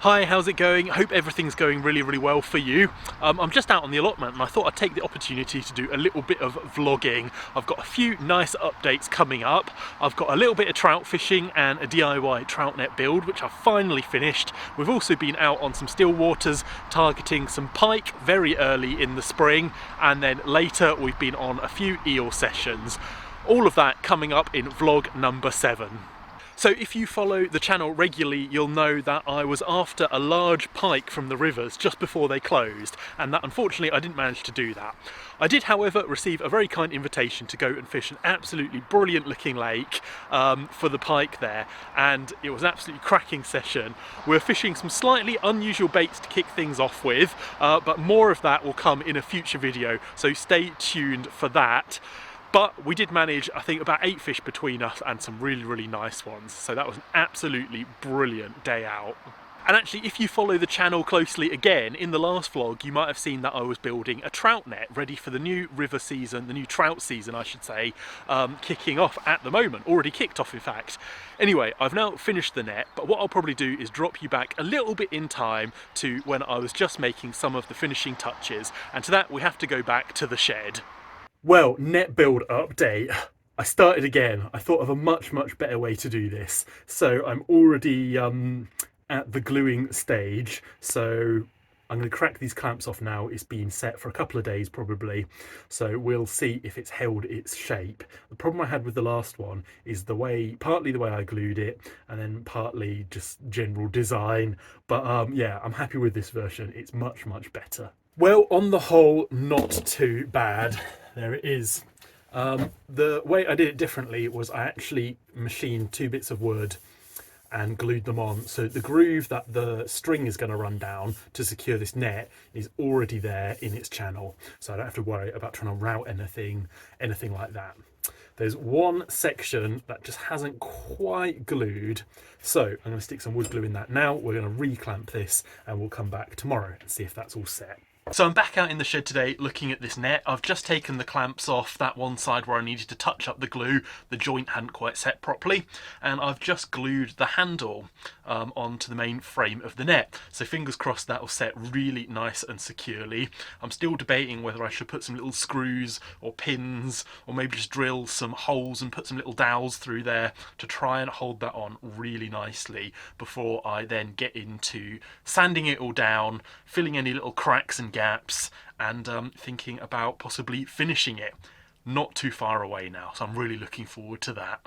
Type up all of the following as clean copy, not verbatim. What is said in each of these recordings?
Hi, how's it going? Hope everything's going really well for you. I'm just out on the allotment and I thought I'd take the opportunity to do a little bit of vlogging. I've got a few nice updates coming up. I've got a little bit of trout fishing and a DIY trout net build, which I've finally finished. We've also been out on some Stillwaters targeting some pike very early in the spring, and then later we've been on a few eel sessions. All of that coming up in vlog number 7. So if you follow the channel regularly, you'll know that I was after a large pike from the rivers just before they closed, and that unfortunately I didn't manage to do that. I did, however, receive a very kind invitation to go and fish an absolutely brilliant looking lake for the pike there, and it was an absolutely cracking session. We're fishing some slightly unusual baits to kick things off with, but more of that will come in a future video, so stay tuned for that. But we did manage, I think, about 8 fish between us and some really nice ones. So that was an absolutely brilliant day out. And actually, if you follow the channel closely again, in the last vlog, you might have seen that I was building a trout net ready for the new river season, the new trout season, I should say, kicking off at the moment. Already kicked off, in fact. Anyway, I've now finished the net, but what I'll probably do is drop you back a little bit in time to when I was just making some of the finishing touches. And to that, we have to go back to the shed. Well, net build update. I started again. I thought of a much better way to do this. So I'm already at the gluing stage. So I'm going to crack these clamps off now. It's been set for a couple of days probably. So we'll see if it's held its shape. The problem I had with the last one is partly the way I glued it, and then partly just general design. But yeah, I'm happy with this version. It's much better. Well, on the whole, not too bad. There it is. The way I did it differently was I actually machined 2 bits of wood and glued them on. So the groove that the string is going to run down to secure this net is already there in its channel. So I don't have to worry about trying to route anything like that. There's one section that just hasn't quite glued. So I'm going to stick some wood glue in that now. We're going to reclamp this and we'll come back tomorrow and see if that's all set. So I'm back out in the shed today looking at this net. I've just taken the clamps off that one side where I needed to touch up the glue. The joint hadn't quite set properly, and I've just glued the handle onto the main frame of the net. So fingers crossed that will set really nice and securely. I'm still debating whether I should put some little screws or pins, or maybe just drill some holes and put some little dowels through there to try and hold that on really nicely before I then get into sanding it all down, filling any little cracks and gaps, and thinking about possibly finishing it. Not too far away now, so I'm really looking forward to that.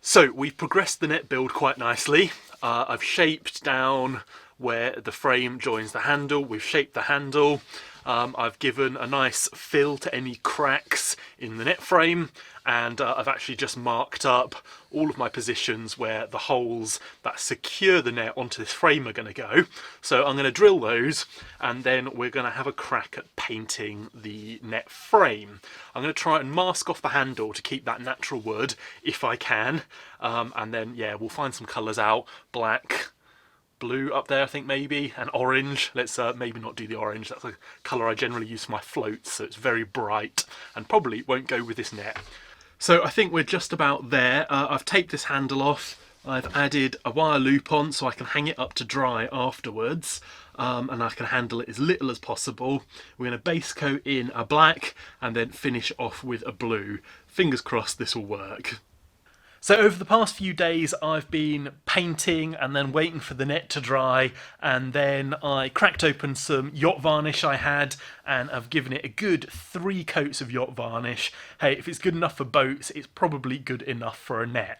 So we've progressed the net build quite nicely. I've shaped down where the frame joins the handle. We've shaped the handle. I've given a nice fill to any cracks in the net frame, and I've actually just marked up all of my positions where the holes that secure the net onto this frame are going to go. So I'm going to drill those, and then we're going to have a crack at painting the net frame. I'm going to try and mask off the handle to keep that natural wood if I can, and then yeah, we'll find some colours out. Black, blue up there I think maybe, and orange. Let's maybe not do the orange, that's a colour I generally use for my floats, so it's very bright and probably won't go with this net. So I think we're just about there. I've taped this handle off, I've added a wire loop on so I can hang it up to dry afterwards, and I can handle it as little as possible. We're going to base coat in a black and then finish off with a blue. Fingers crossed this will work. So over the past few days I've been painting and then waiting for the net to dry, and then I cracked open some yacht varnish I had and I've given it a good 3 coats of yacht varnish. Hey, if it's good enough for boats, it's probably good enough for a net.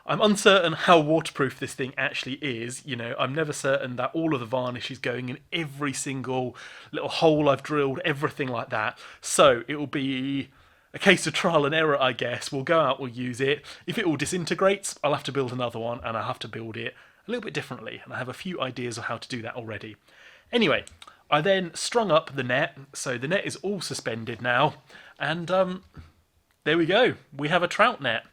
I'm uncertain how waterproof this thing actually is. You know, I'm never certain that all of the varnish is going in every single little hole I've drilled, everything like that. So it will be a case of trial and error, I guess. We'll go out, we'll use it. If it all disintegrates, I'll have to build another one, and I'll have to build it a little bit differently, and I have a few ideas of how to do that already. Anyway, I then strung up the net, so the net is all suspended now, and there we go. We have a trout net.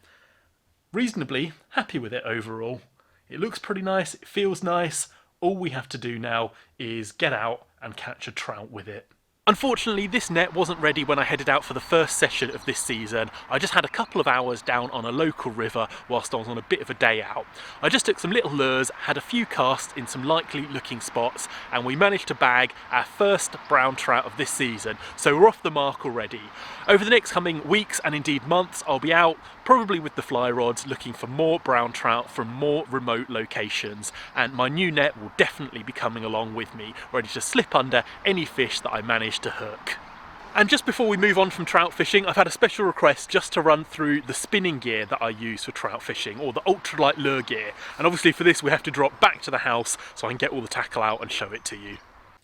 Reasonably happy with it overall. It looks pretty nice, it feels nice. All we have to do now is get out and catch a trout with it. Unfortunately, this net wasn't ready when I headed out for the first session of this season. I just had a couple of hours down on a local river whilst I was on a bit of a day out. I just took some little lures, had a few casts in some likely looking spots, and we managed to bag our first brown trout of this season, so we're off the mark already. Over the next coming weeks and indeed months, I'll be out, probably with the fly rods, looking for more brown trout from more remote locations, and my new net will definitely be coming along with me, ready to slip under any fish that I manage to hook. And just before we move on from trout fishing, I've had a special request just to run through the spinning gear that I use for trout fishing, or the ultralight lure gear. And obviously for this we have to drop back to the house so I can get all the tackle out and show it to you.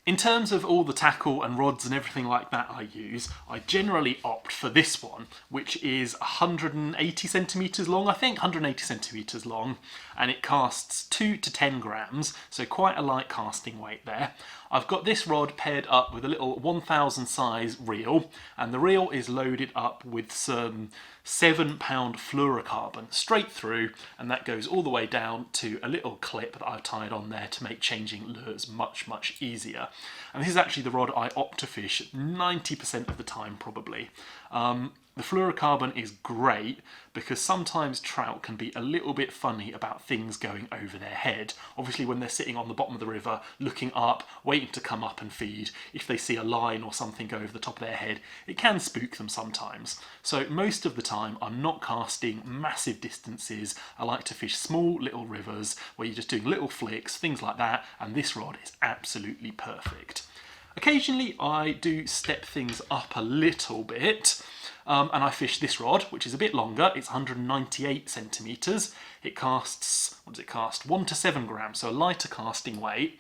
In terms of all the tackle and rods and everything like that I use, I generally opt for this one, which is 180 centimetres long, I think, 180 centimetres long, and it casts 2 to 10 grams, so quite a light casting weight there. I've got this rod paired up with a little 1000 size reel, and the reel is loaded up with some 7-pound fluorocarbon straight through, and that goes all the way down to a little clip that I've tied on there to make changing lures much easier. And this is actually the rod I opt to fish 90% of the time, probably. The fluorocarbon is great because sometimes trout can be a little bit funny about things going over their head. Obviously when they're sitting on the bottom of the river looking up, waiting to come up and feed, if they see a line or something go over the top of their head, it can spook them sometimes. So most of the time I'm not casting massive distances. I like to fish small little rivers where you're just doing little flicks, things like that, and this rod is absolutely perfect. Occasionally I do step things up a little bit, and I fish this rod, which is a bit longer. It's 198 centimetres. It casts, what does it cast? 1 to 7 grams, so a lighter casting weight,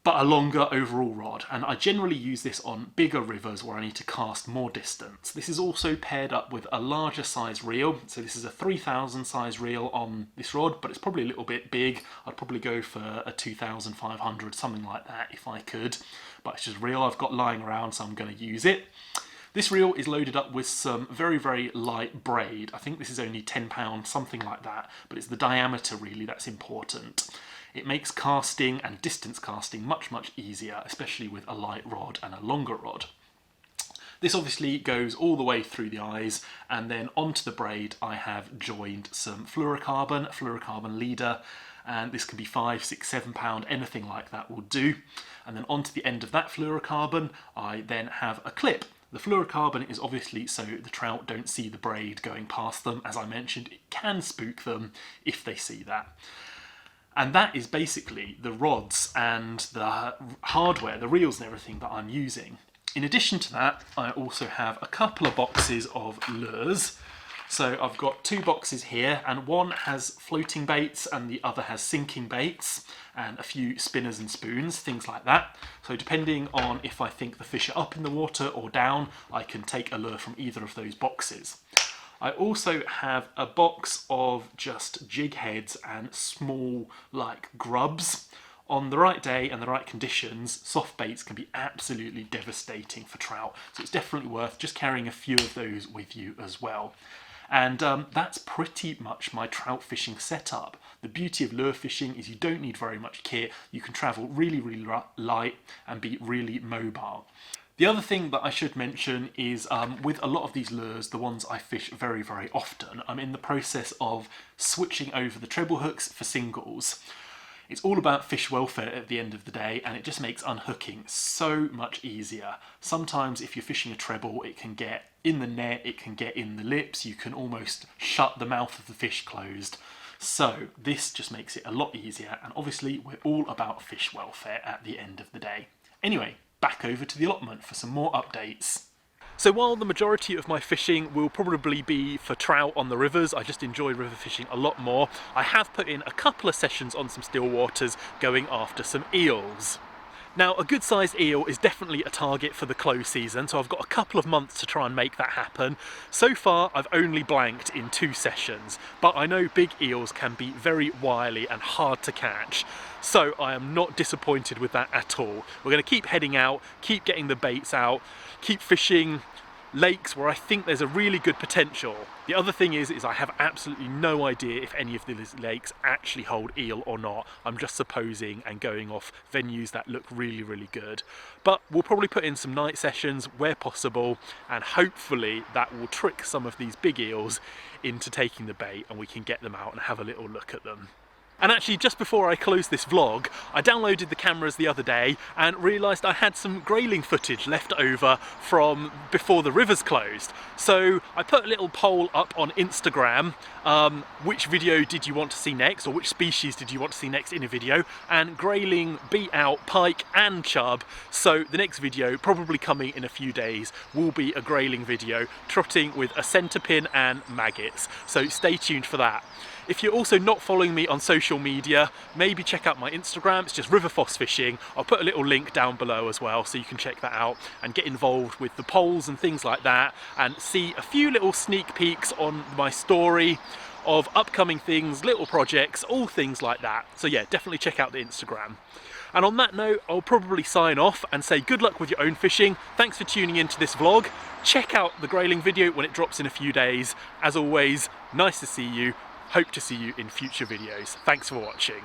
but a longer overall rod. And I generally use this on bigger rivers where I need to cast more distance. This is also paired up with a larger size reel. So this is a 3000 size reel on this rod, but it's probably a little bit big. I'd probably go for a 2500, something like that if I could. But it's just a reel I've got lying around, so I'm going to use it. This reel is loaded up with some very light braid. I think this is only 10 pounds, something like that, but it's the diameter really that's important. It makes casting and distance casting much easier, especially with a light rod and a longer rod. This obviously goes all the way through the eyes, and then onto the braid I have joined some fluorocarbon leader, and this can be 5, 6, 7 pound, anything like that will do. And then onto the end of that fluorocarbon I then have a clip. The fluorocarbon is obviously so the trout don't see the braid going past them. As I mentioned, it can spook them if they see that. And that is basically the rods and the hardware, the reels and everything that I'm using. In addition to that, I also have a couple of boxes of lures. So I've got 2 boxes here, and one has floating baits and the other has sinking baits, and a few spinners and spoons, things like that. So depending on if I think the fish are up in the water or down, I can take a lure from either of those boxes. I also have a box of just jig heads and small like grubs. On the right day and the right conditions, soft baits can be absolutely devastating for trout, so it's definitely worth just carrying a few of those with you as well. And that's pretty much my trout fishing setup. The beauty of lure fishing is you don't need very much kit. You can travel really light and be really mobile. The other thing that I should mention is with a lot of these lures, the ones I fish very often, I'm in the process of switching over the treble hooks for singles. It's all about fish welfare at the end of the day, and it just makes unhooking so much easier. Sometimes if you're fishing a treble, it can get in the net, it can get in the lips, you can almost shut the mouth of the fish closed. So this just makes it a lot easier, and obviously we're all about fish welfare at the end of the day. Anyway, back over to the allotment for some more updates. So while the majority of my fishing will probably be for trout on the rivers, I just enjoy river fishing a lot more, I have put in a couple of sessions on some still waters going after some eels. Now, a good sized eel is definitely a target for the close season, so I've got a couple of months to try and make that happen. So far, I've only blanked in 2 sessions, but I know big eels can be very wily and hard to catch. So I am not disappointed with that at all. We're going to keep heading out, keep getting the baits out, keep fishing lakes where I think there's a really good potential. The other thing is I have absolutely no idea if any of these lakes actually hold eel or not. I'm just supposing and going off venues that look really, really good. But we'll probably put in some night sessions where possible, and hopefully that will trick some of these big eels into taking the bait and we can get them out and have a little look at them. And actually, just before I close this vlog, I downloaded the cameras the other day and realised I had some grayling footage left over from before the rivers closed. So I put a little poll up on Instagram, which video did you want to see next, or which species did you want to see next in a video, and grayling beat out pike and chub. So the next video, probably coming in a few days, will be a grayling video trotting with a centre pin and maggots. So stay tuned for that. If you're also not following me on social media, maybe check out my Instagram. It's just Foss Fishing. I'll put a little link down below as well, so you can check that out and get involved with the polls and things like that, and see a few little sneak peeks on my story of upcoming things, little projects, all things like that. So yeah, definitely check out the Instagram. And on that note, I'll probably sign off and say good luck with your own fishing. Thanks for tuning into this vlog. Check out the grayling video when it drops in a few days. As always, nice to see you. Hope to see you in future videos. Thanks for watching.